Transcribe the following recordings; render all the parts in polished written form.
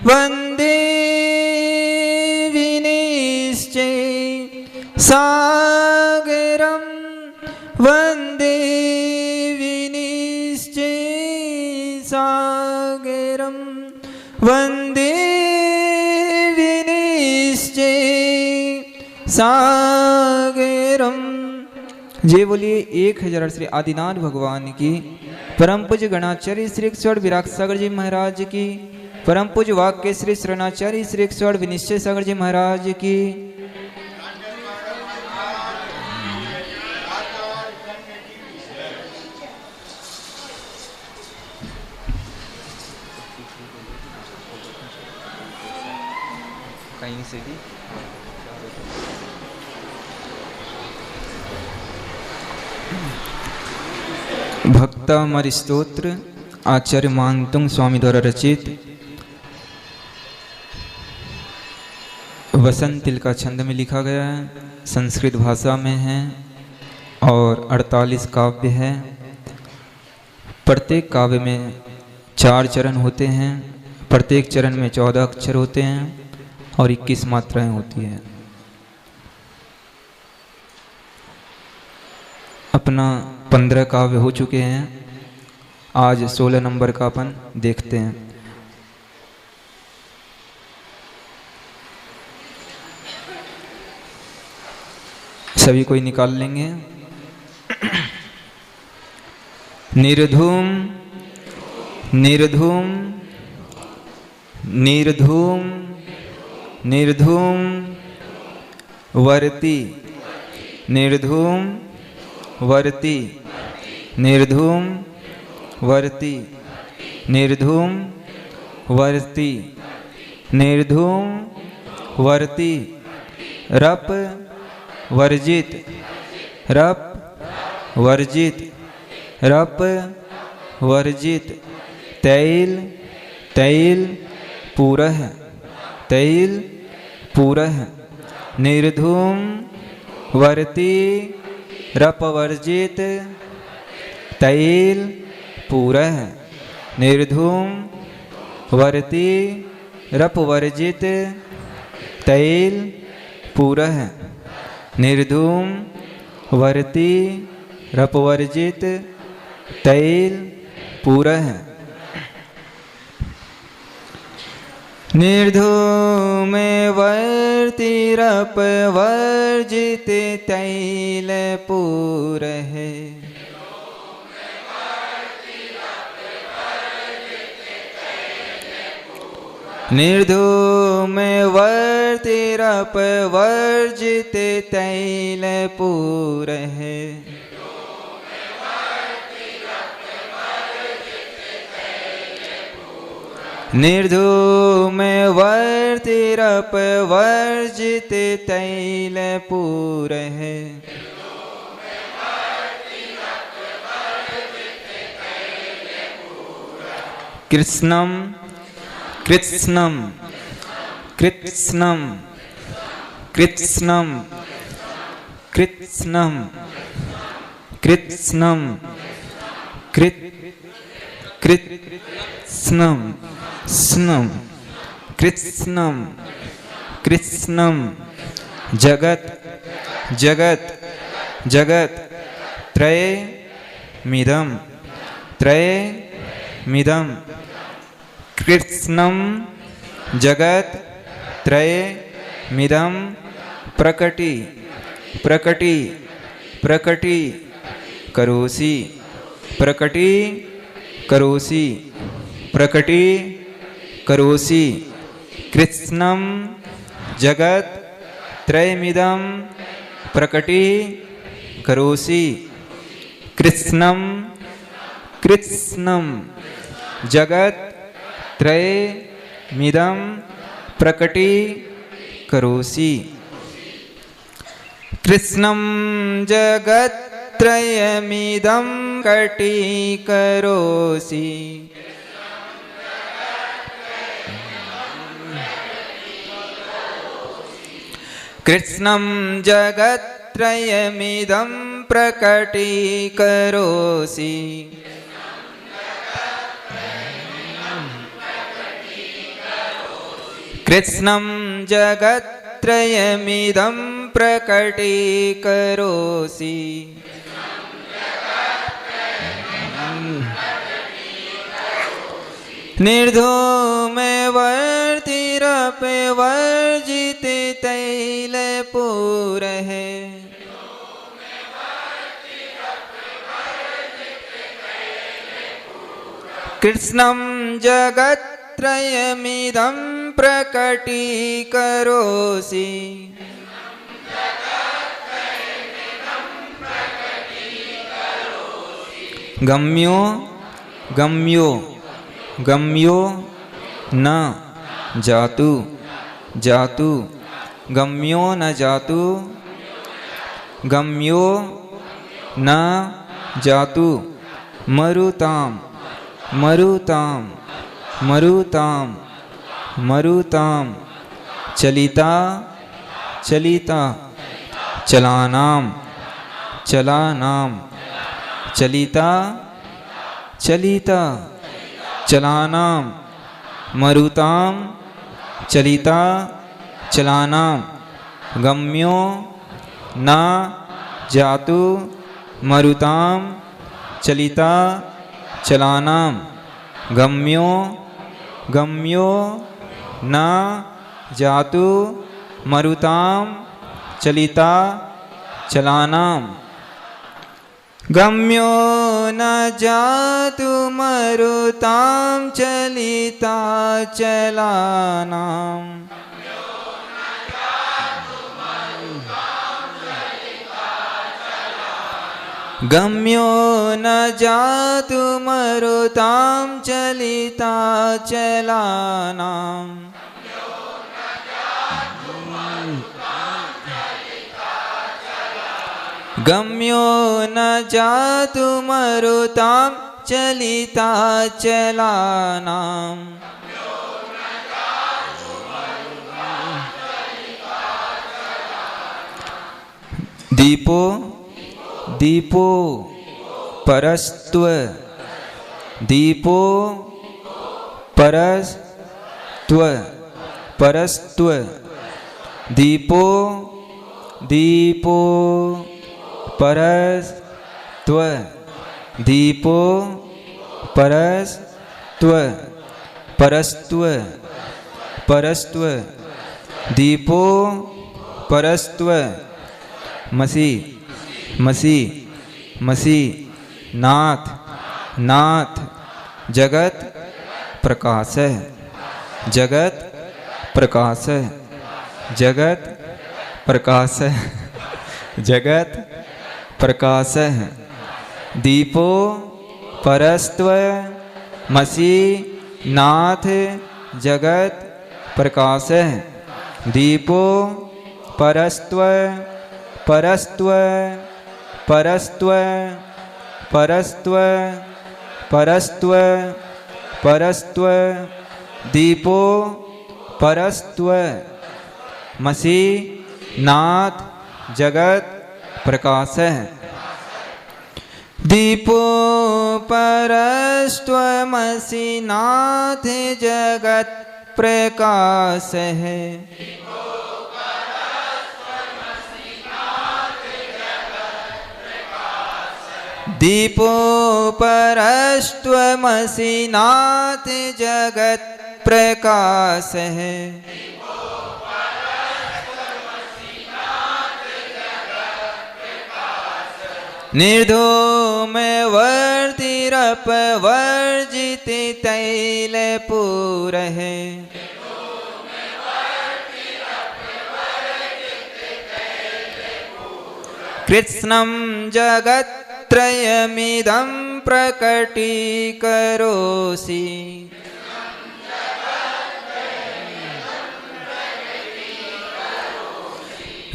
वन्दे विनिश्चय सागरं वन्दे विनिश्चय सागरं वन्दे विनिश्चय सागरं। जय बोलिए 1000 श्री आदिनाथ भगवान की। परम पूज्य गणाचार्य श्री 108 विराग सागर जी महाराज की। परम पूज्य वाक्य श्री शरणाचार्य श्री 108 विनिश्चय सागर जी महाराज की। कहीं से भी भक्तामर स्तोत्र आचार्य मानतुंग स्वामी द्वारा रचित वसंत तिल का छंद में लिखा गया है, संस्कृत भाषा में है और 48 काव्य है। प्रत्येक काव्य में 4 चरण होते हैं, प्रत्येक चरण में 14 अक्षर होते हैं और 21 मात्राएं होती हैं। अपना 15 काव्य हो चुके हैं, आज 16 नंबर का अपन देखते हैं। सभी कोई निकाल लेंगे। निर्धूम निर्धूम निर्धूम निर्धूम वर्ति निर्धूम वर्ति निर्धूम वर्ति निर्धूम वर्ति निर्धूम वर्ति रप वर्जित रप वर्जित रप वर्जित तैल तैल पूरः तैल पूरः निर्धूम वर्ति रपवर्जित तैल पूरः निर्धूम वर्ति रपवर्जित तैल पूरः निर्धूम वर्ति रपवर्जित तैल पूरः निर्धूम वर्ति रपवर्जित तैल पूरः निर्धूम वर्ति रपवर्जित तैल पूरः निर्धूम वर्ति रपवर्जित तैल पूरः कृष्णम कृत्स्नम कृत्स्नम कृत्स्नम कृत्स्नम कृत्स्नम कृत्स्नम स्नम कृत्स्नम कृत्स्नम जगत जगत जगत त्रय मिदम त्रय मिदम कृत्स्नम जगत त्रय मिदम प्रकटी प्रकटी प्रकटी करोसि प्रकटी करोसि प्रकटी करोसि कृत्स्नम जगत त्रयमिदं प्रकटी करोसि कृत्स्नम कृत्स्नम जगत त्रयमिदं प्रकटी करोसि कृत्स्नम जगत त्रयमिदं कटी करोसि कृत्स्नम जगत त्रयमिदं प्रकटी करोसि कृत्स्नं जगत्त्रयमिदं प्रकटीकरोसि निर्धूमवर्तिरपवर्जिते तैलपूरः कृत्स्नं जगत्त्रयमिदं प्रकटीकरोसि गम्यो गम्यो गम्यो न जातु जातु गम्यो न जातु गम्यो न जातु मरुताम मरुताम मरुताम मरुताम चलिता चलिता चलानाम चलानाम चलिता चलिता चलानाम मरुताम चलिता चलानाम गम्यो न जातु मरुताम चलिता चलानाम गम्यो गम्यो न जातु मरुताम चलिता चलानाम गम्यो न जातु मरुताम चलिता चलानाम गम्यो न जातु मरुताम चलिता चलानाम गम्यो न जातु मरुताम चलिता चलानाम दीपो दीपो परस्त्व दीपो परस्त्व परस्त्व दीपो दीपो परस्त्व दीपो परस्त्व परस्त्व परस्त्व दीपो परस्त्व मसी मसी मसी नाथ नाथ जगत प्रकाश है जगत प्रकाश है जगत प्रकाश है जगत प्रकाश है दीपो परस्त्व मसी नाथ जगत प्रकाश है दीपो परस्त्व परस्त्व परस्त्व परस्त्व परस्त्व परस्त्व दीपो परस्त्व मसी नाथ जगत प्रकाश है दीपो परस्त्व मसी नाथ जगत प्रकाश है दीपो परस्त्वमसि नाथ जगत प्रकाश है निर्धूमवर्तिरपवर्जित तैलपूर है कृत्स्नं जगत्त्रयमिदं प्रकटीकरोसि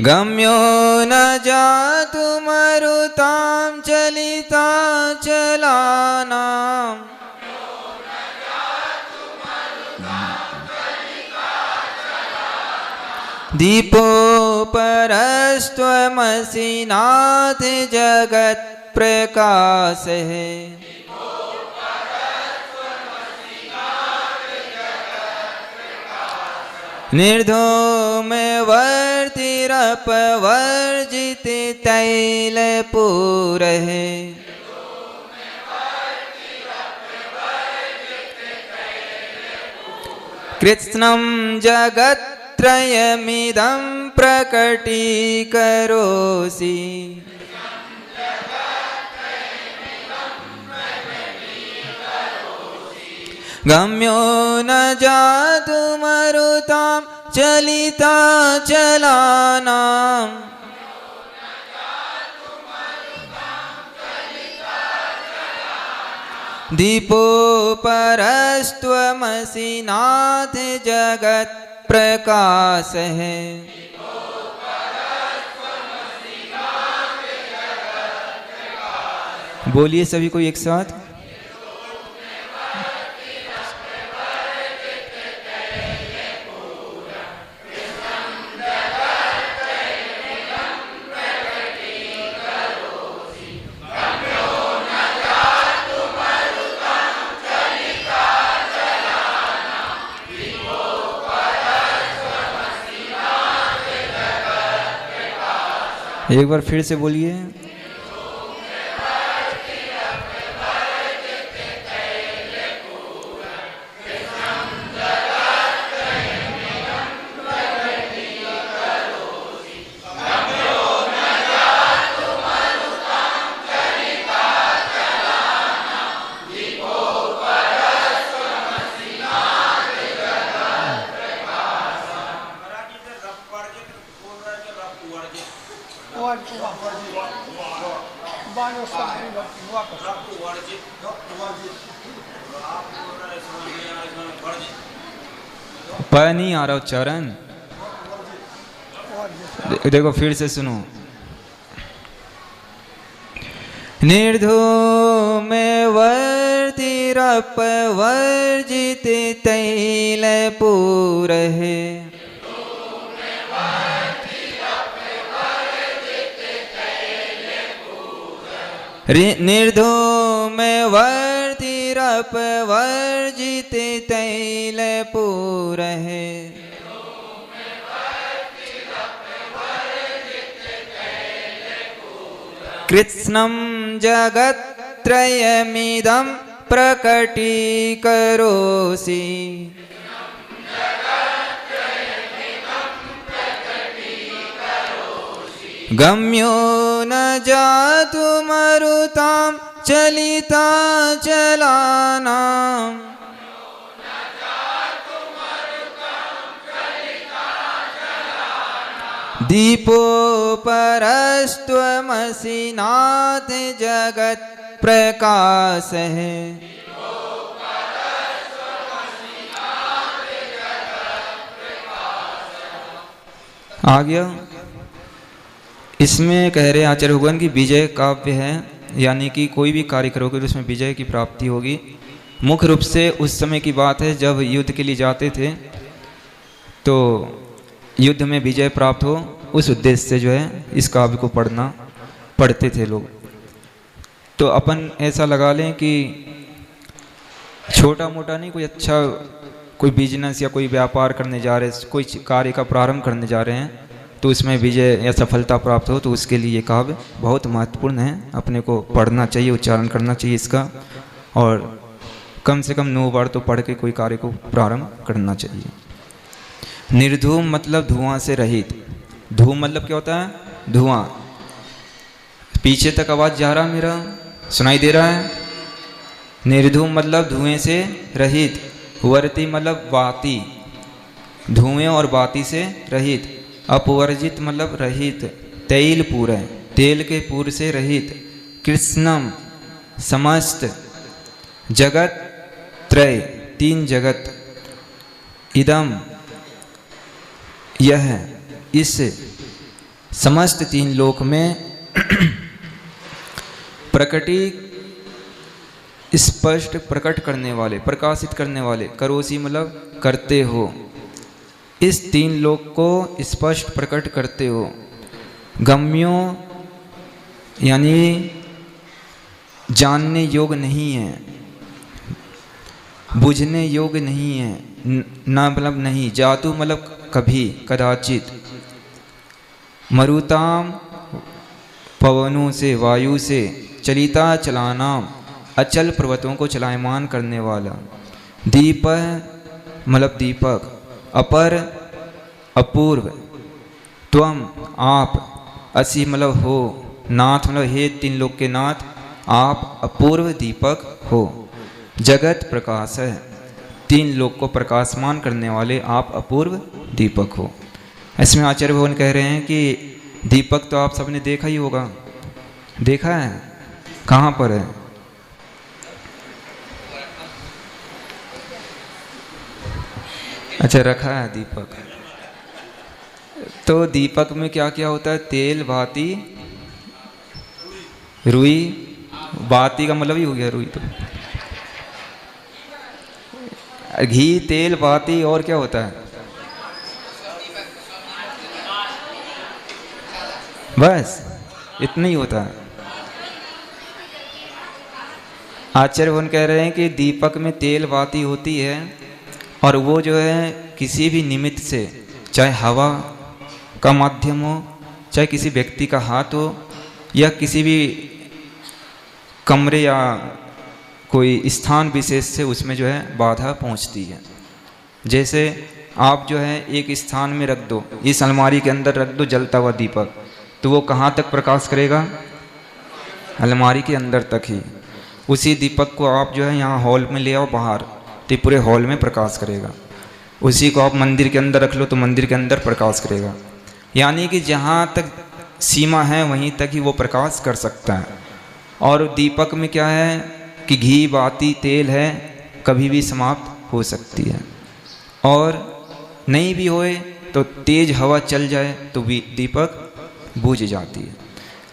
गम्यो न जातु मरुतां चलिता चलानाम् दीपो परस्त्वमसि नाथ जगत प्रकाश है निर्धूम वर्तिरपवर्जित तैलपूर है। कृत्स्नं जगत्त्रयमिदं प्रकटीकरोसि। गम्यो न जातुमरुतां चलिता चलानां। दीपोपरस्त्वमसि नाथ जगत् प्रकाश है। बोलिए सभी को एक साथ। एक बार फिर से बोलिए। प नहीं आ रहा उच्चारण। देखो फिर से सुनो। निर्धूम वर्तिरपवर्जित तैलपूर है। निर्धूम वर्तिरपवर्जित तैलपूर है। कृत्स्नं जगत्त्रयमिदं प्रकटीकरोसि। गम्यो न जातुमरुतां चलिता चलानां। दीपोपरस्त्वमसि नाथ जगत् प्रकाश है। आ गया। इसमें कह रहे आचार्य भगवान की विजय काव्य है, यानी कि कोई भी कार्य करोगे तो उसमें विजय की प्राप्ति होगी। मुख्य रूप से उस समय की बात है जब युद्ध के लिए जाते थे तो युद्ध में विजय प्राप्त हो, उस उद्देश्य से जो है इस काव्य को पढ़ते थे लोग। तो अपन ऐसा लगा लें कि छोटा मोटा नहीं, कोई अच्छा कोई बिजनेस या कोई व्यापार करने जा रहे, कोई कार्य का प्रारंभ करने जा रहे हैं तो उसमें विजय या सफलता प्राप्त हो, तो उसके लिए ये काव्य बहुत महत्वपूर्ण है। अपने को पढ़ना चाहिए, उच्चारण करना चाहिए इसका, और कम से कम 9 बार तो पढ़ के कोई कार्य को प्रारंभ करना चाहिए। निर्धूम मतलब धुआं से रहित। धूम मतलब क्या होता है? धुआं। पीछे तक आवाज़ जा रहा मेरा, सुनाई दे रहा है? निर्धूम मतलब धुएं से रहित। वर्ती मतलब बाती, धुएं और बाती से रहित। अपवर्जित मतलब रहित। तैल पूरा, तेल के पूर से रहित। कृष्णम समस्त। जगत त्रय 3 जगत। इदम यह इस समस्त 3 लोक में प्रकटी स्पष्ट प्रकट करने वाले, प्रकाशित करने वाले। करोसी मतलब करते हो। इस 3 लोक को स्पष्ट प्रकट करते हो। गम्यों यानी जानने योग्य नहीं है, बुझने योग्य नहीं है, ना मतलब नहीं। जातु मतलब कभी कदाचित, मरुताम पवनों से, वायु से, चलिता चलाना, अचल पर्वतों को चलायमान करने वाला, दीप मतलब दीपक, अपर अपूर्व, त्वम आप, असि मतलब हो, नाथ मतलब हे तीन लोक के नाथ, आप अपूर्व दीपक हो, जगत प्रकाश है, तीन लोक को प्रकाशमान करने वाले आप अपूर्व दीपक हो। इसमें आचार्य भगवान कह रहे हैं कि दीपक तो आप सबने देखा ही होगा, देखा है, कहाँ पर है? अच्छा, रखा है दीपक। तो दीपक में क्या क्या होता है? तेल, बाती, रुई, बाती का मतलब ही हो गया रुई, तो घी, तेल, बाती, और क्या होता है? बस इतना ही होता है। आचार्य भगवान कह रहे हैं कि दीपक में तेल बाती होती है, और वो जो है किसी भी निमित्त से, चाहे हवा का माध्यम हो, चाहे किसी व्यक्ति का हाथ हो, या किसी भी कमरे या कोई स्थान विशेष से उसमें जो है बाधा पहुंचती है। जैसे आप जो है एक स्थान में रख दो, इस अलमारी के अंदर रख दो जलता हुआ दीपक, तो वो कहाँ तक प्रकाश करेगा? अलमारी के अंदर तक ही। उसी दीपक को आप जो है यहाँ हॉल में ले आओ बाहर, तो पूरे हॉल में प्रकाश करेगा। उसी को आप मंदिर के अंदर रख लो तो मंदिर के अंदर प्रकाश करेगा। यानी कि जहाँ तक सीमा है वहीं तक ही वो प्रकाश कर सकता है। और दीपक में क्या है कि घी, बाती, तेल है, कभी भी समाप्त हो सकती है, और नहीं भी होए तो तेज हवा चल जाए तो भी दीपक बुझ जाती है।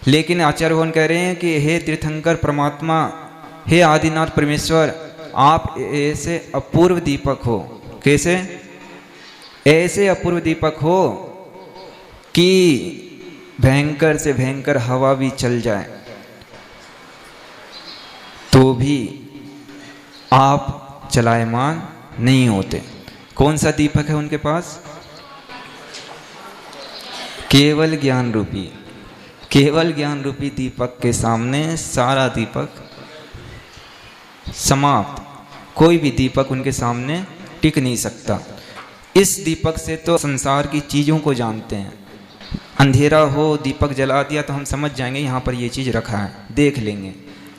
लेकिन आचार्य भगवान कह रहे हैं कि हे तीर्थंकर परमात्मा, हे आदिनाथ परमेश्वर, आप ऐसे अपूर्व दीपक हो। कैसे? ऐसे अपूर्व दीपक हो कि भयंकर से भयंकर हवा भी चल जाए तो भी आप चलायमान नहीं होते। कौन सा दीपक है उनके पास? केवल ज्ञान रूपी, केवल ज्ञान रूपी दीपक के सामने सारा दीपक समाप्त। कोई भी दीपक उनके सामने टिक नहीं सकता। इस दीपक से तो संसार की चीज़ों को जानते हैं। अंधेरा हो, दीपक जला दिया तो हम समझ जाएंगे यहाँ पर ये चीज़ रखा है, देख लेंगे।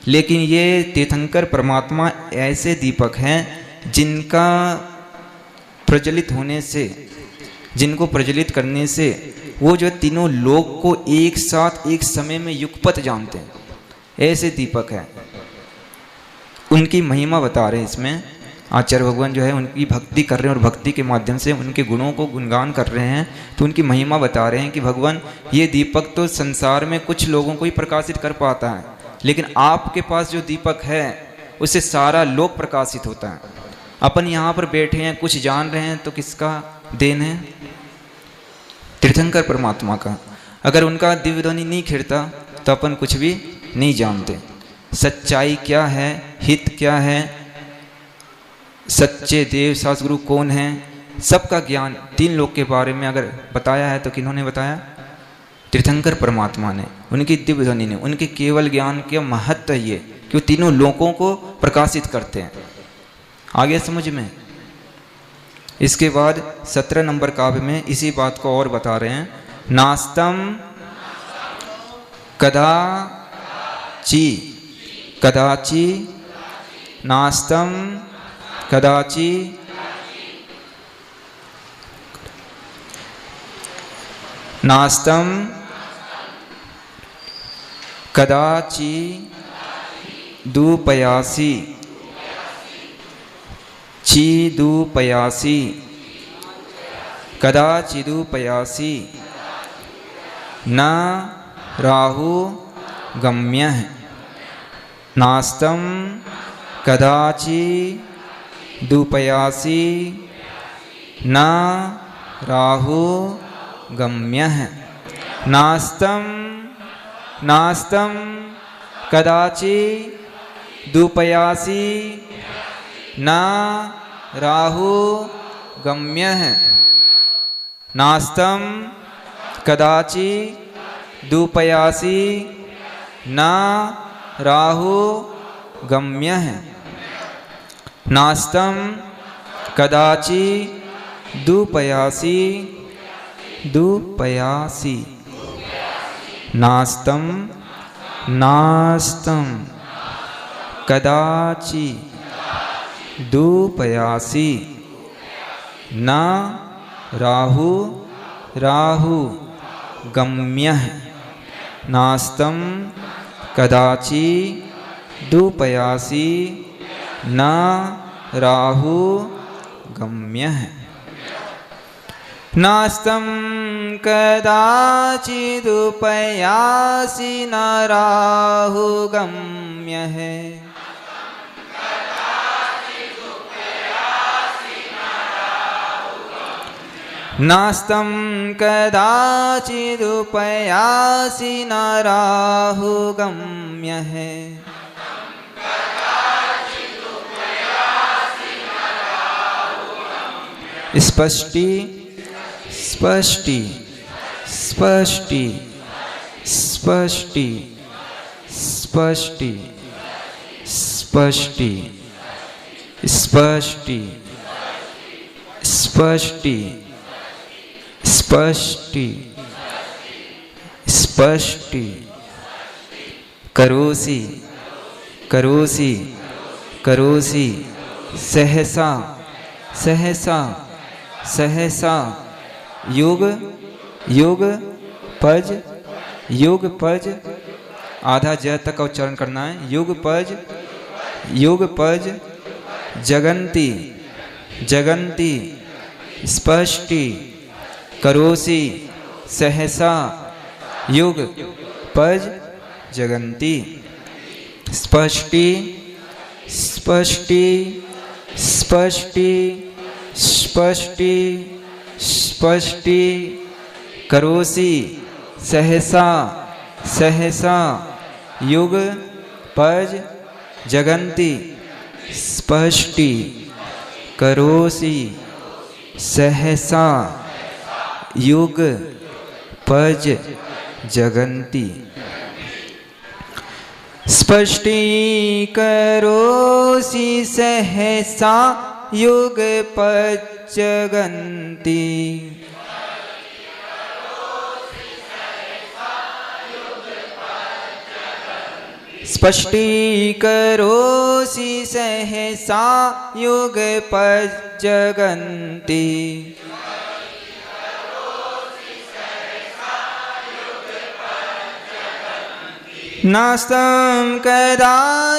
लेकिन ये तीर्थंकर परमात्मा ऐसे दीपक हैं जिनका प्रज्वलित होने से, जिनको प्रज्वलित करने से वो जो तीनों लोक को एक साथ एक समय में युगपत जानते हैं। ऐसे दीपक हैं। उनकी महिमा बता रहे हैं इसमें आचार्य भगवान जो है, उनकी भक्ति कर रहे हैं और भक्ति के माध्यम से उनके गुणों को गुणगान कर रहे हैं। तो उनकी महिमा बता रहे हैं कि भगवान, ये दीपक तो संसार में कुछ लोगों को ही प्रकाशित कर पाता है, लेकिन आपके पास जो दीपक है उससे सारा लोक प्रकाशित होता है। अपन यहाँ पर बैठे हैं, कुछ जान रहे हैं, तो किसका देन है? तीर्थंकर परमात्मा का। अगर उनका दिव्य ध्वनि नहीं खिड़ता तो अपन कुछ भी नहीं जानते। सच्चाई क्या है, हित क्या है, सच्चे देव शास्त्र गुरु कौन है, सबका ज्ञान तीन लोक के बारे में अगर बताया है तो किन्होंने बताया? तीर्थंकर परमात्मा ने, उनकी दिव्य ध्वनि ने। उनके केवल ज्ञान के महत्व ये कि वो तीनों लोकों को प्रकाशित करते हैं। आगे समझ में? इसके बाद 17 नंबर काव्य में इसी बात को और बता रहे हैं। नास्तम कदाचि, कदाचि, नास्तम कदाचि, नास्तम कदाचि दुपयासी, चिदुपयासी, कदाचिदुपयासी, न राहु गम्यः। नास्तम कदाचि दुपयासी, न राहु गम्यः। नास्तम, नास्तम कदाचि दुपयासी, न राहु गम्यः। नास्तं कदाचि दुपयासि न राहु गम्यः। नास्तं कदाचि दुपयासि दुपयासि नास्तं नास्तं कदाचि दुपयासि न राहु राहु गम्यः। नास्तं कदाचि दुपयासि न राहु गम्यः। नास्तं कदाचिदुपयासि न राहु गम्यः। नास्तं कदाचिदुपयासि न राहु गम्यः। स्पष्टि स्पष्टि स्पष्टि स्पष्टि स्पष्टि स्पष्टि स्पष्टि स्पष्टि स्पष्टि स्पष्टि करोसि करोसि करोसि सहसा सहसा सहसा युग युग पज आधा ज तक का उच्चारण करना है। युग पज जगंती जगंती स्पष्टि करोसि सहसा युग पज जगंती स्पष्टि स्पष्टि स्पष्टि स्पष्टि स्पष्टि करोसि सहसा सहसा युग पज जगंती स्पष्टि करोसि सहसा युग पज जगंती स्पष्टि करोसि सहसा युग पज जगंती स्पष्टि करोसि सहसा युग पज जगंती नास्तं कदाचिदुपयासि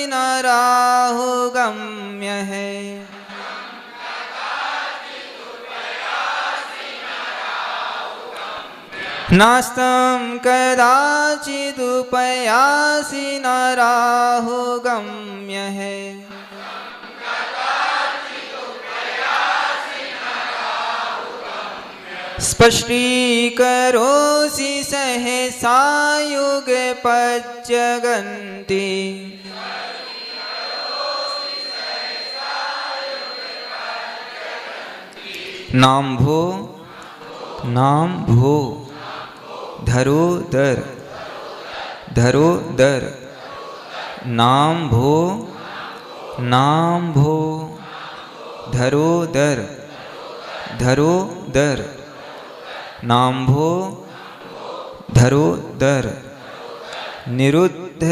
न राहु गम्यः। नास्तं कदाचिदुपयासि न राहु गम्यः। स्पष्टि करोसि सहसा युग पज जगंती नाम भो धरोदर धरोदर नाम भो धरोदर धरोदर नाम भो धरोदर निरुद्ध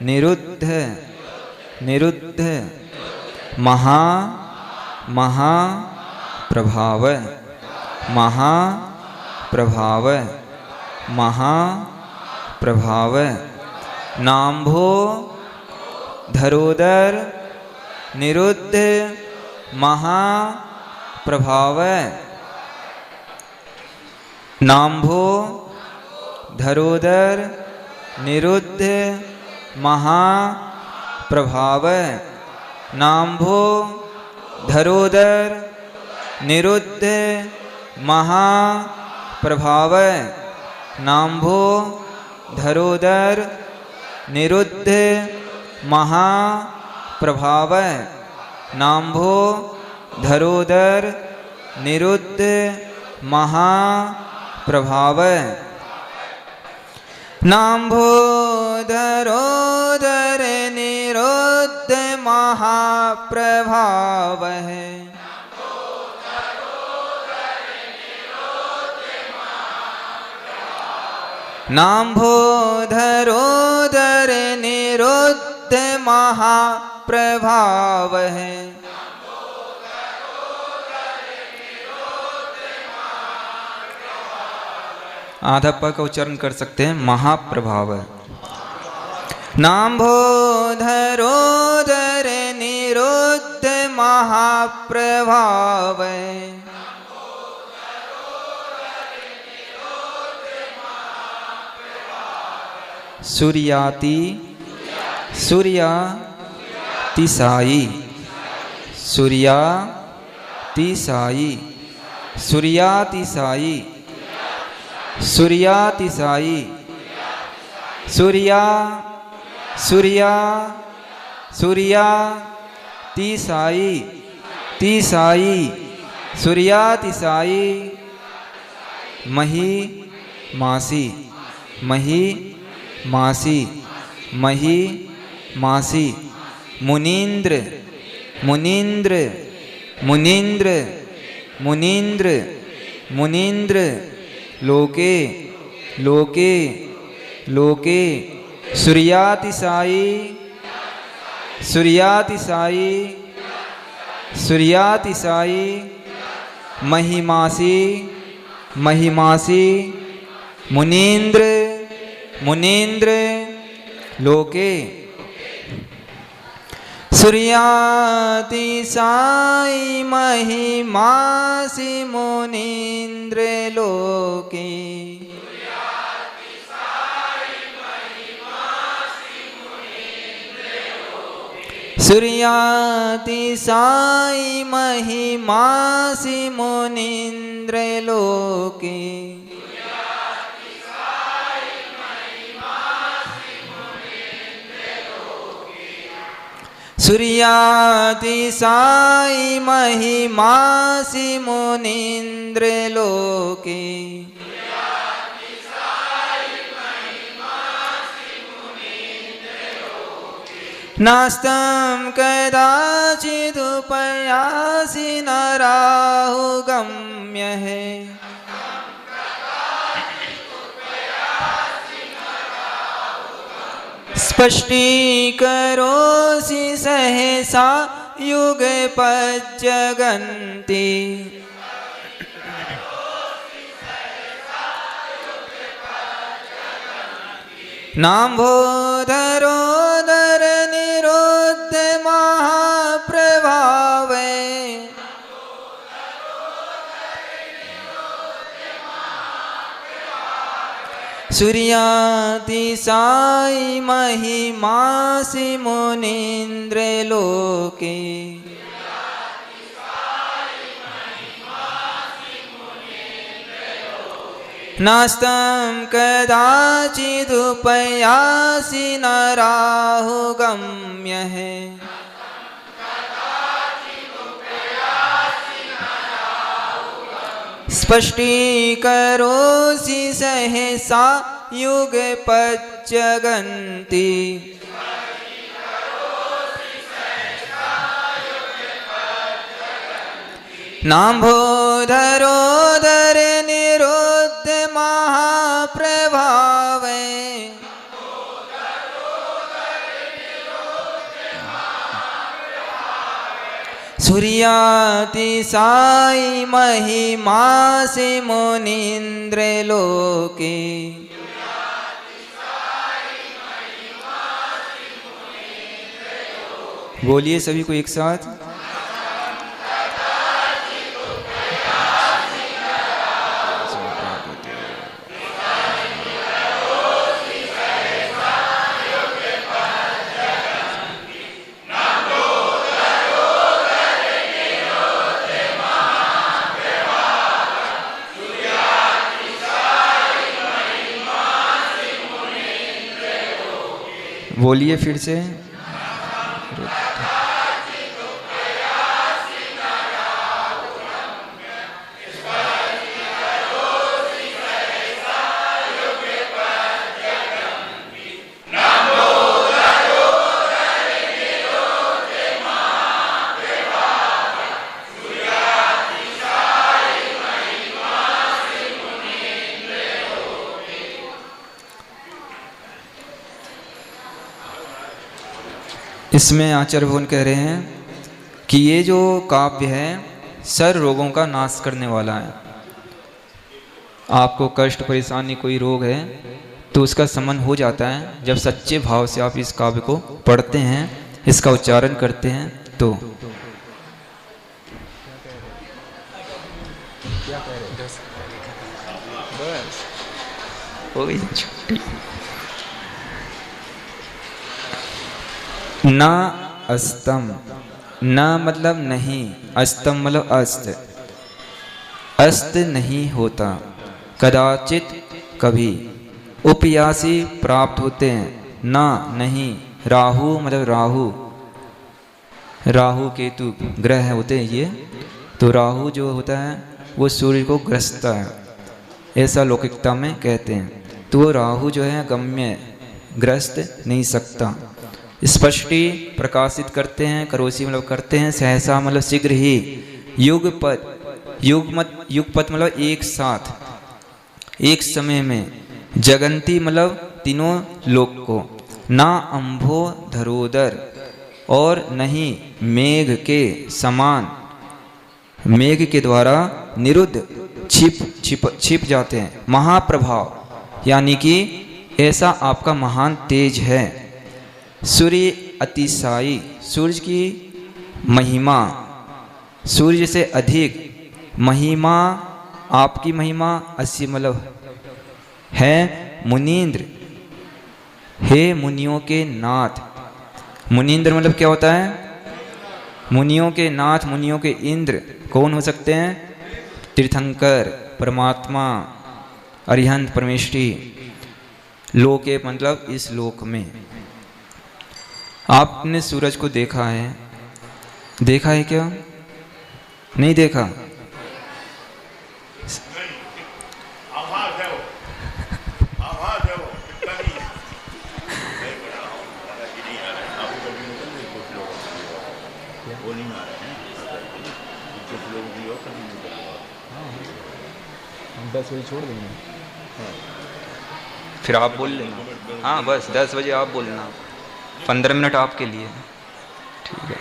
निरुद्ध निरुद्ध महा महा प्रभाव महा प्रभाव महा प्रभाव नाम्भो धरोदर निरुद्ध महा प्रभाव नाम्भो धरोदर निरुद्ध महा प्रभाव नाम्भो धरोदर निरुद्ध महा प्रभाव नाम्भो धरोदर निरुद्ध महा प्रभाव नाम्भो धरोदर निरुद्ध महाप्रभाव। नाम्भोधरोदर निरुद्ध महाप्रभाव है। नाम्भोधरोदर निरुद्ध महाप्रभाव है। आधा प का उच्चारण कर सकते हैं, महाप्रभाव। नाम्भोधरोदर निरुद्ध महाप्रभाव। सूर्याति सूर्यातिसाई सूर्यातिसाई सूर्यातिसाई सूर्यातिसाई सूर्या सूर्या सूर्यातिसाई तिसाई सूर्यातिसाई मही मासी मही मासी मही मासी मुनीन्द्र मुनीन्द्र मुनीन्द्र मुनीन्द्र मुनीन्द्र लोके लोके लोके सूर्यातिसाई सूर्यातिसाई सूर्यातिसाई महिमासी महिमासी मुनीन्द्र मुनीन्द्र लोके सूर्यातिसाई महिमासी मुनीन्द्र लोके सूर्यातिसाई महिमासी मुनीन्द्र लोके सूर्यातिसाई महिमासी मुनीन्द्र लोके नास्तं कदाचिदुपयासि न राहुगम्य है। स्पष्टीकरोसि सहसा युगपज्जगन्ति नाम्भोधरोदर निरुद्ध महाप्रभाव। सूर्यातिसाई महिमासी मुनीन्द्र लोके नास्तं कदाचिदुपयासि न राहुगम्य है। स्पष्टीकरोसि सहसा युगपज्जगन्ति नाम्भोधरोदर निरुद्ध महाप्रभाव। सूर्यातिसाई महिमासी मुनीन्द्र लोके बोलिए सभी को एक साथ। बोलिए फिर से। इसमें आचार्य भगवान कह रहे हैं कि ये जो काव्य है सर्व रोगों का नाश करने वाला है। आपको कष्ट परेशानी कोई रोग है तो उसका शमन हो जाता है जब सच्चे भाव से आप इस काव्य को पढ़ते हैं, इसका उच्चारण करते हैं तो। क्या कह रहे न अस्तम, न मतलब नहीं, अस्तम मतलब अस्त, अस्त नहीं होता, कदाचित कभी, उपयासी प्राप्त होते हैं, ना नहीं, राहु मतलब राहु, राहु केतु ग्रह होते हैं ये, तो राहु जो होता है वो सूर्य को ग्रसता है, ऐसा लौकिकता में कहते हैं। तो वो राहु जो है गम्य ग्रस्त नहीं सकता। स्पष्टी प्रकाशित करते हैं, करोसी मतलब करते हैं, सहसा मतलब शीघ्र ही, युगपत, युगपत मतलब एक साथ, एक समय में, जगंती मतलब तीनों लोक को, ना अंभो धरोदर और नहीं मेघ के समान, मेघ के द्वारा निरुद्ध छिप जाते हैं, महाप्रभाव यानी कि ऐसा आपका महान तेज है। सूर्य अतिशायी, सूर्य की महिमा, सूर्य से अधिक महिमा, आपकी महिमा असी मतलब है मुनीन्द्र, हे मुनियों के नाथ। मुनीन्द्र मतलब क्या होता है? मुनियों के नाथ, मुनियों के इंद्र कौन हो सकते हैं? तीर्थंकर, परमात्मा, अरिहंत, परमेष्ठी। लोके मतलब इस लोक में। आपने सूरज को देखा है? देखा है क्या? नहीं देखा? हम 10 बजे छोड़ देंगे। फिर आप बोल लेना। हाँ बस 10 बजे आप बोलना, 15 मिनट आपके लिए, ठीक है।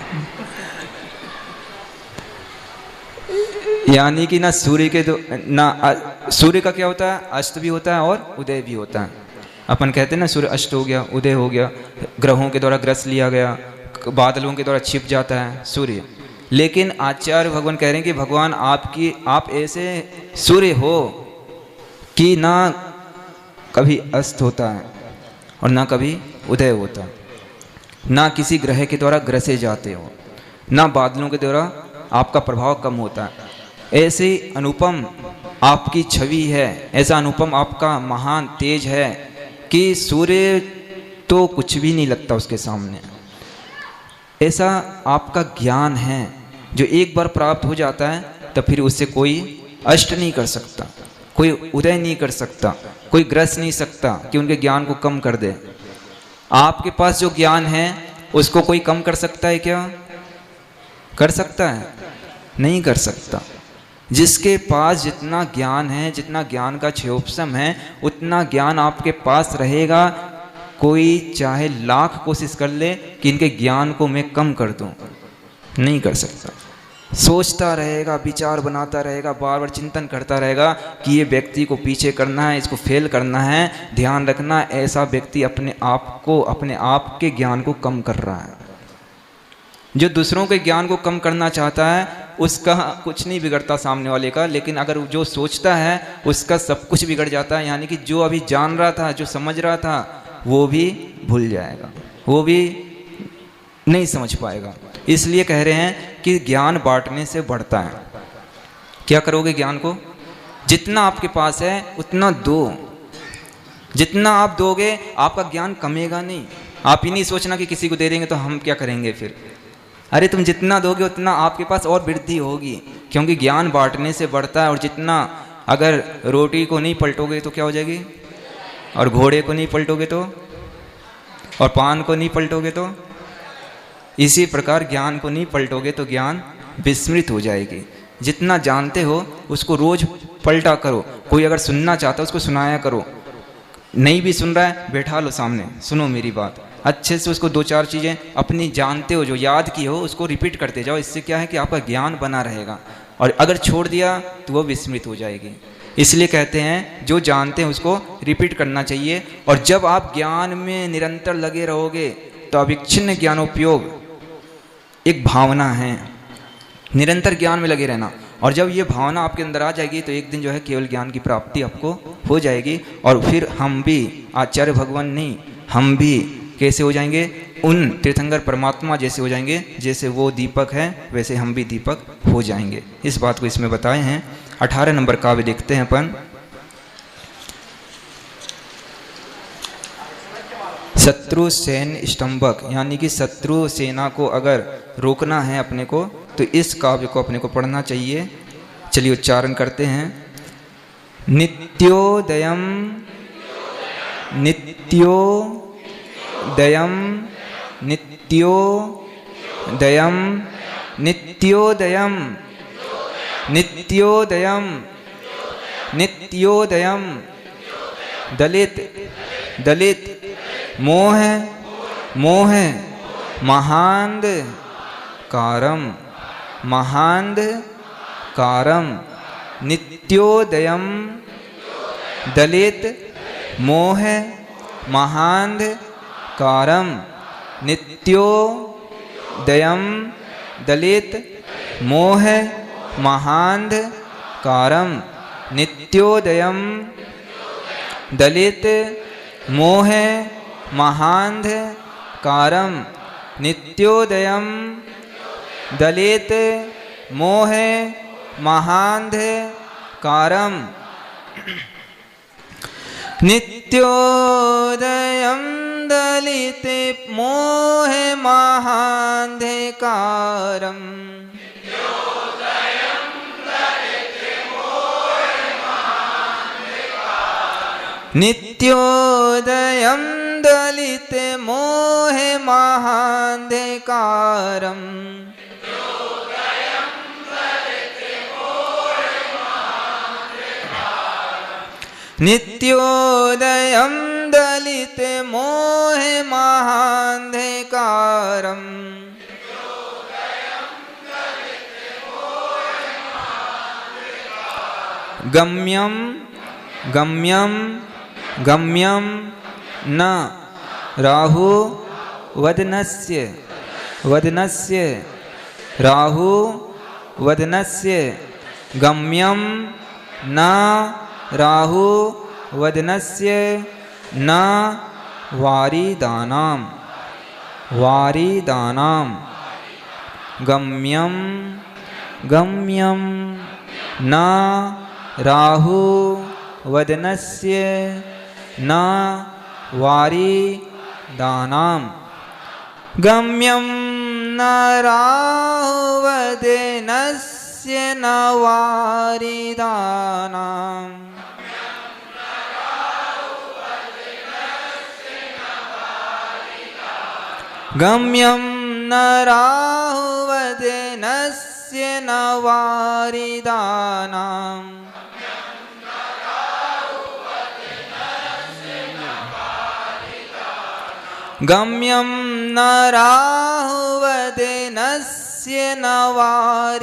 यानी कि ना सूर्य के दो ना सूर्य का क्या होता है? अस्त भी होता है और उदय भी होता है। अपन कहते हैं ना सूर्य अस्त हो गया, उदय हो गया, ग्रहों के द्वारा ग्रस लिया गया, बादलों के द्वारा छिप जाता है सूर्य। लेकिन आचार्य भगवान कह रहे हैं कि भगवान आप ऐसे सूर्य हो कि ना कभी अस्त होता है और ना कभी उदय होता है, ना किसी ग्रह के द्वारा ग्रसे जाते हो, ना बादलों के द्वारा आपका प्रभाव कम होता है। ऐसे अनुपम आपकी छवि है, ऐसा अनुपम आपका महान तेज है कि सूर्य तो कुछ भी नहीं लगता उसके सामने। ऐसा आपका ज्ञान है जो एक बार प्राप्त हो जाता है तो फिर उससे कोई अष्ट नहीं कर सकता, कोई उदय नहीं कर सकता, कोई ग्रस नहीं सकता कि उनके ज्ञान को कम कर दे। आपके पास जो ज्ञान है उसको कोई कम कर सकता है क्या? कर सकता है? नहीं कर सकता। जिसके पास जितना ज्ञान है, जितना ज्ञान का क्षयोपशम है, उतना ज्ञान आपके पास रहेगा। कोई चाहे लाख कोशिश कर ले कि इनके ज्ञान को मैं कम कर दूं, नहीं कर सकता। सोचता रहेगा, विचार बनाता रहेगा, बार बार चिंतन करता रहेगा कि ये व्यक्ति को पीछे करना है, इसको फेल करना है, ध्यान रखना। ऐसा व्यक्ति अपने आप के ज्ञान को कम कर रहा है। जो दूसरों के ज्ञान को कम करना चाहता है उसका कुछ नहीं बिगड़ता सामने वाले का, लेकिन अगर जो सोचता है उसका सब कुछ बिगड़ जाता है। यानी कि जो अभी जान रहा था, जो समझ रहा था, वो भी भूल जाएगा, वो भी नहीं समझ पाएगा। इसलिए कह रहे हैं कि ज्ञान बांटने से बढ़ता है। क्या करोगे ज्ञान को? जितना आपके पास है उतना दो। जितना आप दोगे आपका ज्ञान कमेगा नहीं। आप ही नहीं सोचना कि किसी को दे देंगे तो हम क्या करेंगे फिर। अरे तुम जितना दोगे उतना आपके पास और वृद्धि होगी, क्योंकि ज्ञान बांटने से बढ़ता है। और जितना, अगर रोटी को नहीं पलटोगे तो क्या हो जाएगी, और घोड़े को नहीं पलटोगे तो, और पान को नहीं पलटोगे तो, इसी प्रकार ज्ञान को नहीं पलटोगे तो ज्ञान विस्मृत हो जाएगी। जितना जानते हो उसको रोज पलटा करो। कोई अगर सुनना चाहता है उसको सुनाया करो। नहीं भी सुन रहा है, बैठा लो सामने, सुनो मेरी बात। अच्छे से उसको 2-4 चीज़ें अपनी जानते हो, जो याद की हो, उसको रिपीट करते जाओ। इससे क्या है कि आपका ज्ञान बना रहेगा, और अगर छोड़ दिया तो वो विस्मृत हो जाएगी। इसलिए कहते हैं जो जानते हैं उसको रिपीट करना चाहिए। और जब आप ज्ञान में निरंतर लगे रहोगे तो अविच्छिन्न ज्ञानोपयोग एक भावना है, निरंतर ज्ञान में लगे रहना। और जब ये भावना आपके अंदर आ जाएगी तो एक दिन जो है केवल ज्ञान की प्राप्ति आपको हो जाएगी। और फिर हम भी आचार्य भगवान नहीं, हम भी कैसे हो जाएंगे? उन तीर्थंकर परमात्मा जैसे हो जाएंगे, जैसे वो दीपक है वैसे हम भी दीपक हो जाएंगे। इस बात को इसमें बताए हैं। 18 नंबर काव्य देखते हैं अपन। शत्रु सैन्य स्तंभक, यानी कि शत्रु सेना को अगर रोकना है अपने को तो इस काव्य को अपने को पढ़ना चाहिए। चलिए उच्चारण करते हैं। नित्योदयम नित्योदयम नित्योदयम नित्योदयम नित्योदयम नित्योदयम दलित दलित मोह मोह महांद कारम महांद कारम नित्योदयम दलित मोह महांद कारम नित्योदयम दलित मोह महांद कारम नित्योदयम दलित मोह महांध कारम नित्योदयम दलित मोह महांध कारम नित्योदयम दलित मोह महांध कारम नित्योदयम दलित मोह महांधकारम नित्योदयम दलित मोह महांधकारम गम्यम गम्यम गम्यम न राहु वदनस्य वदनस्य राहु वदनस्य गम्यम न राहु वदनस्य न वारिदानाम वारिदानाम गम्यम गम्यम न राहु वदनस्य न वारिदानाम गम्यम न राहु वदनस्य न वारिदानाम गम्यम न राहु वदनस्य न वारिदानाम गम्यम न राहु वदनस्य न वारिदानाम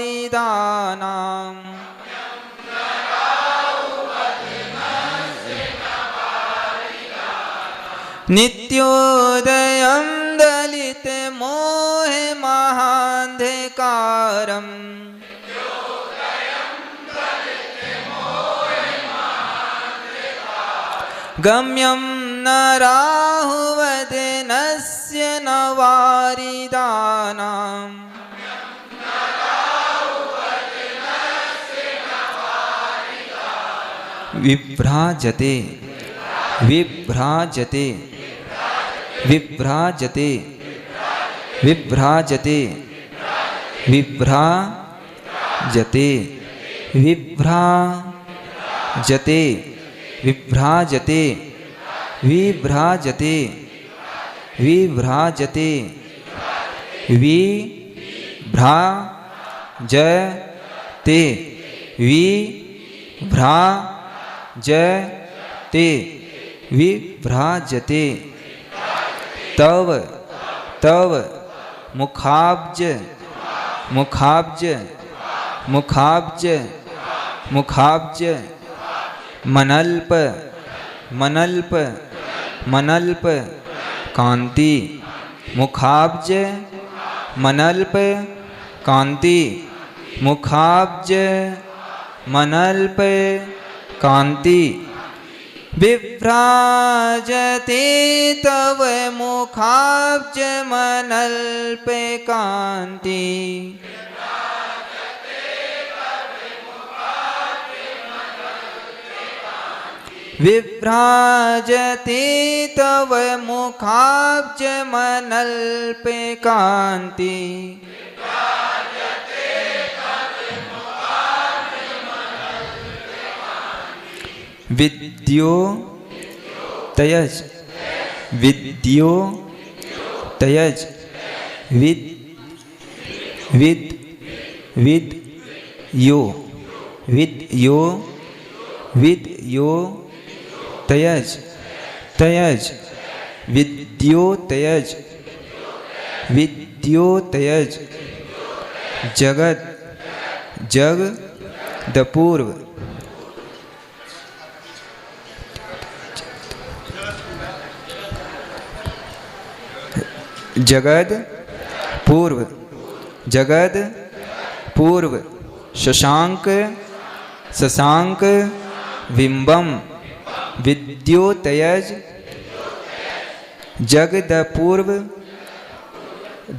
नित्योदयम दलित मोह महांधकारम गम्यम न राहु वदनस्य न वारिदानाम विभ्राजते विभ्राजते विभ्राजते विभ्राजते विभ्राजते विभ्राजते विभ्राजते विभ्राजते विभ्राजते विभ्राजते विभ्राजते विभ्राजते तव तव मुखाब्ज मुखाब्ज मुखाब्ज मुखाब्ज मनल्प मनल्प मनल्प कांति मुखाब्ज मनल्प कांति मुखाब्ज मनल्प कांति विभ्राजते तव मुखाब्ज मनल्प कांति विभ्राजते तव मुखाब्ज मनल्प कांति विद्यो तयज विद्यो तयज विद विद विद यो विद यो विद यो तयज तयज विद्यो तयज विद्यो तयज जगत जग द पूर्व जगद पूर्व जगद पूर्व शशांक शशांक बिंबम विद्योतयज जगद पूर्व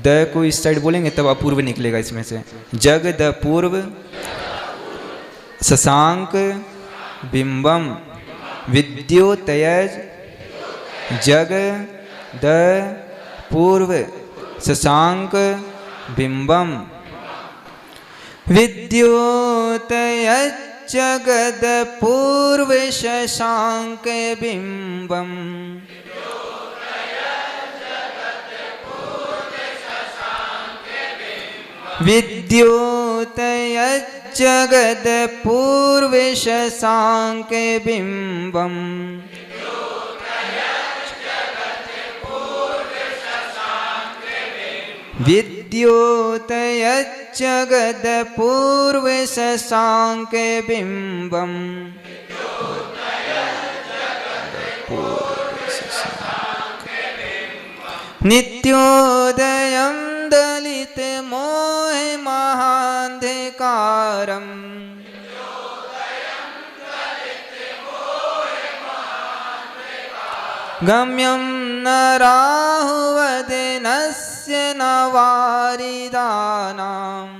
द को इस साइड बोलेंगे तब अपूर्व निकलेगा इसमें से जगद पूर्व शशांक बिंबम विद्योतयज जग द पूर्व शशांक बिंबम विद्योतयज्जगद पूर्व शशांक बिंबम विद्योतयज्जगद पूर्व शशांक बिंबम विद्योतयज्जगद पूर्व शशांक बिंबम नित्योदयं दलित मोह महांधकारम गम्यं न राहुवदनस्य न वारिदानाम्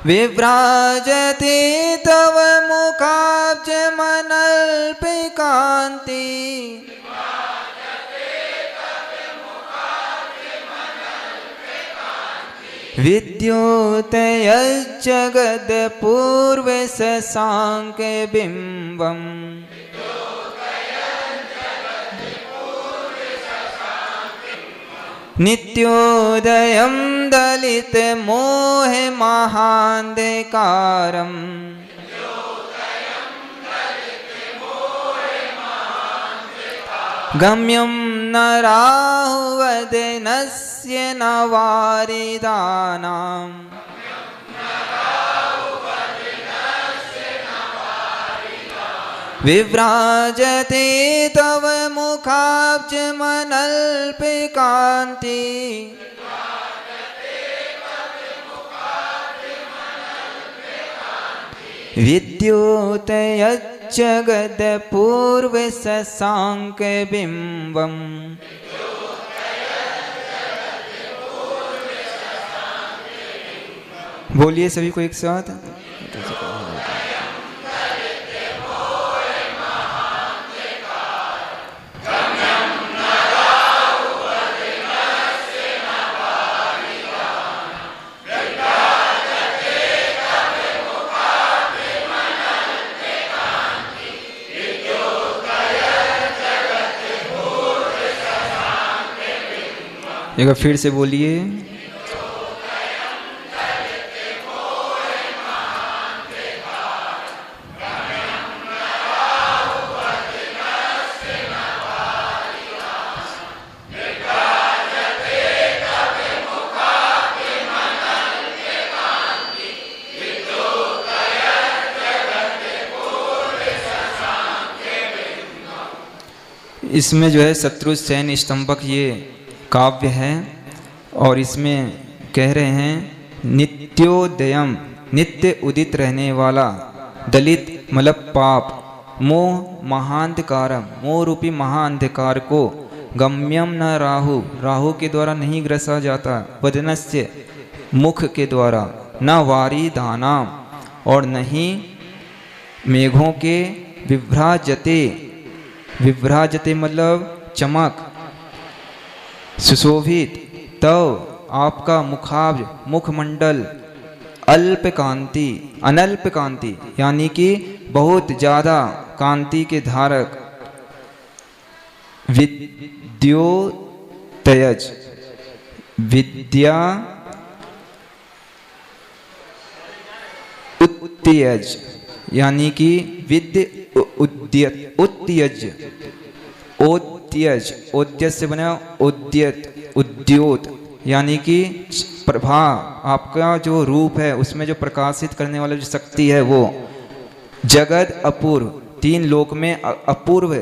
विभ्राजते तव मुखाब्ज मनल्प कांति विद्योतयज्जगद पूर्व शशांक बिंबम नित्योदयं दलित मोह महांधकारम गम्यं न राहुवदनस्य न वारिदानाम् विभ्राजते तव मुखाब्ज मनल्प कांति विद्योतयज्जगद पूर्व शशांक बिंबम बोलिए सभी को एक साथ एक बार फिर से बोलिए इसमें जो है शत्रुसेन स्तंभक ये काव्य है और इसमें कह रहे हैं नित्योदयम, नित्य उदित रहने वाला, दलित मतलब पाप, मोह महांधकारम, मोह रूपी महाअंधकार को, गम्यम न राहु, राहु के द्वारा नहीं ग्रसा जाता, वदनस्य मुख के द्वारा, न वारी दानाम और नहीं मेघों के, विभ्राजते, विभ्राजते मतलब चमक, सुशोभित, तो आपका मुखाब्ज, मुखमंडल, अल्प कांति, अनल्प कांति यानी कि बहुत ज़्यादा कांति के धारक, विद्योतयज, विद्या उत्त्यज यानी कि विद्य उत्त्यज, ओत्यज, ओत्यज से बना उद्यत, उद्योत यानी कि प्रभा, आपका जो रूप है उसमें जो प्रकाशित करने वाला जो शक्ति है वो, जगत अपूर्व, तीन लोक में अपूर्व,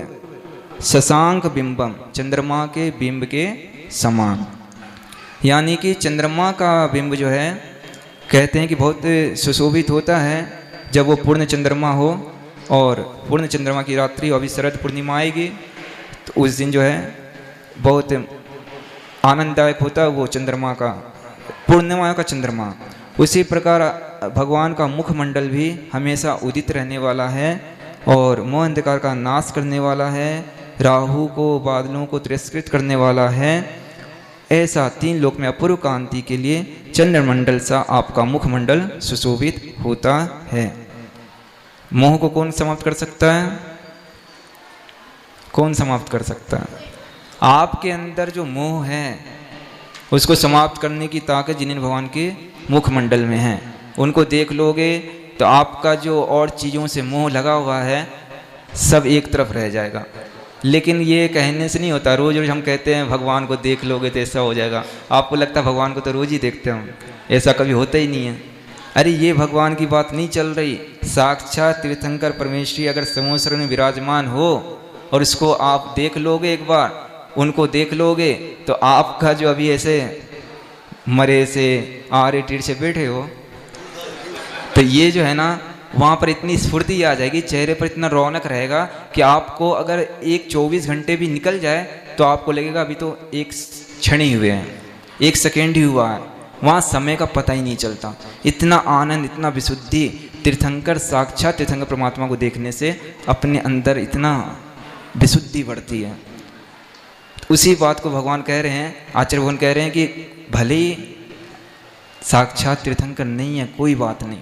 शशांक बिंबम, चंद्रमा के बिंब के समान, यानी कि चंद्रमा का बिंब जो है कहते हैं कि बहुत सुशोभित होता है जब वो पूर्ण चंद्रमा हो, और पूर्ण चंद्रमा की रात्रि, अभी शरद पूर्णिमा आएगी तो उस दिन जो है बहुत आनंददायक होता है वो चंद्रमा का, पूर्णिमा का चंद्रमा। उसी प्रकार भगवान का मुखमंडल भी हमेशा उदित रहने वाला है और मोह अंधकार का नाश करने वाला है, राहु को, बादलों को तिरस्कृत करने वाला है। ऐसा तीन लोक में अपूर्व कांति के लिए चंद्रमंडल सा आपका मुखमंडल सुशोभित होता है। मोह को कौन समाप्त कर सकता है? कौन समाप्त कर सकता है? आपके अंदर जो मोह है उसको समाप्त करने की ताकत जिन्हें भगवान के मुखमंडल में है, उनको देख लोगे तो आपका जो और चीज़ों से मोह लगा हुआ है सब एक तरफ रह जाएगा। लेकिन ये कहने से नहीं होता। रोज रोज हम कहते हैं भगवान को देख लोगे तो ऐसा हो जाएगा। आपको लगता है भगवान को तो रोज ही देखते हम, ऐसा कभी होता ही नहीं है। अरे ये भगवान की बात नहीं चल रही। साक्षात तीर्थंकर परमेश्वरी अगर समुद्र में विराजमान हो और इसको आप देख लोगे, एक बार उनको देख लोगे तो आपका जो अभी ऐसे मरे से आरे टीर से बैठे हो तो ये जो है ना वहाँ पर इतनी स्फूर्ति आ जाएगी, चेहरे पर इतना रौनक रहेगा कि आपको अगर एक 24 घंटे भी निकल जाए तो आपको लगेगा अभी तो एक क्षण ही हुए हैं, एक सेकेंड ही हुआ है। वहाँ समय का पता ही नहीं चलता। इतना आनंद, इतना विशुद्धि, तीर्थंकर साक्षात तीर्थंकर परमात्मा को देखने से अपने अंदर इतना विशुद्धि बढ़ती है। उसी बात को भगवान कह रहे हैं, आचार्य भगवान कह रहे हैं कि भले ही साक्षात तीर्थंकर नहीं है कोई बात नहीं,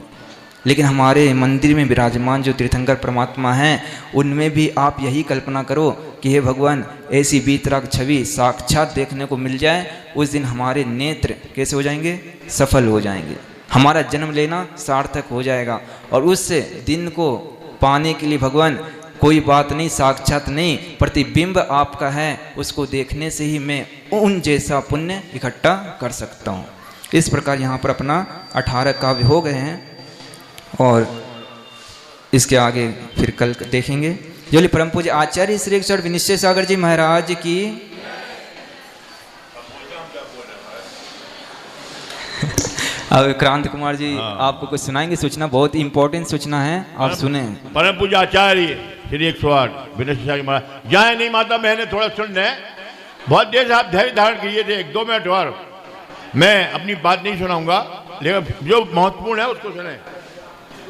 लेकिन हमारे मंदिर में विराजमान जो तीर्थंकर परमात्मा हैं उनमें भी आप यही कल्पना करो कि हे भगवान ऐसी बीतराग छवि साक्षात देखने को मिल जाए। उस दिन हमारे नेत्र कैसे हो जाएंगे? सफल हो जाएंगे। हमारा जन्म लेना सार्थक हो जाएगा। और उस दिन को पाने के लिए भगवान कोई बात नहीं, साक्षात नहीं, प्रतिबिंब आपका है, उसको देखने से ही मैं उन जैसा पुण्य इकट्ठा कर सकता हूँ। इस प्रकार यहाँ पर अपना 18 काव्य हो गए हैं और इसके आगे फिर कल देखेंगे। जो परम पूज्य आचार्य श्री ईश्वर विनिश्चय सागर जी महाराज की अब क्रांति कुमार जी आपको कुछ सुनाएंगे। सूचना बहुत इंपॉर्टेंट सूचना है, आप सुने। परम पूज्य आचार्य श्री 108 विनिश्चय सागर महाराज जाए नहीं माता बहने थोड़ा सुन लें। बहुत देर से आप धैर्य धारण किए थे, 1-2 मिनट और मैं अपनी बात नहीं सुनाऊंगा, लेकिन जो महत्वपूर्ण है उसको सुने।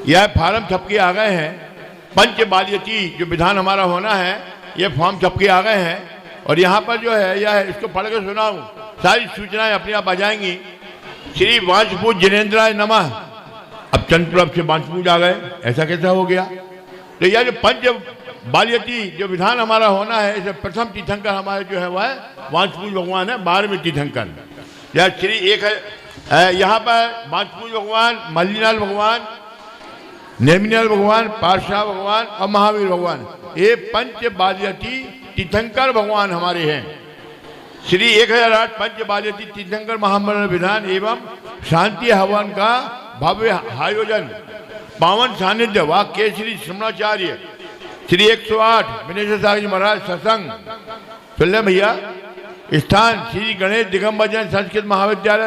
यह फॉर्म छपके आ गए हैं, पंच बाल्यती जो विधान हमारा होना है ये फॉर्म छपके आ गए हैं और यहाँ पर जो है यह इसको पढ़ के सुनाऊं, सारी सूचनाएं अपने आप आ जाएंगी। श्री वांशपूज जिनेन्द्राय नमः। अब चंद्रप्रभ से वांशपूज आ गए, ऐसा कैसा हो गया? तो यह जो पंच बाल्यती जो विधान हमारा होना है, इसे प्रथम तीर्थंकर हमारे जो है वह वांशपूज भगवान है, 12वें तीर्थंकर। यह श्री एक है यहाँ पर वांशपूज भगवान, मल्लीलाल भगवान, नेमिलाल भगवान, पारशा भगवान और महावीर भगवान, ये पंच बाल्यती तीर्थंकर भगवान हमारे हैं। श्री 1008 पंच बाल्यती तीर्थंकर महामंडल विधान एवं शांति हवन का भव्य आयोजन, पावन सानिध्य व केसरी श्रमणाचार्य श्री 108 विनेश्वर सागर जी महाराज सत्संग सुन ले भैया। स्थान श्री गणेश दिगंबर जैन संस्कृत महाविद्यालय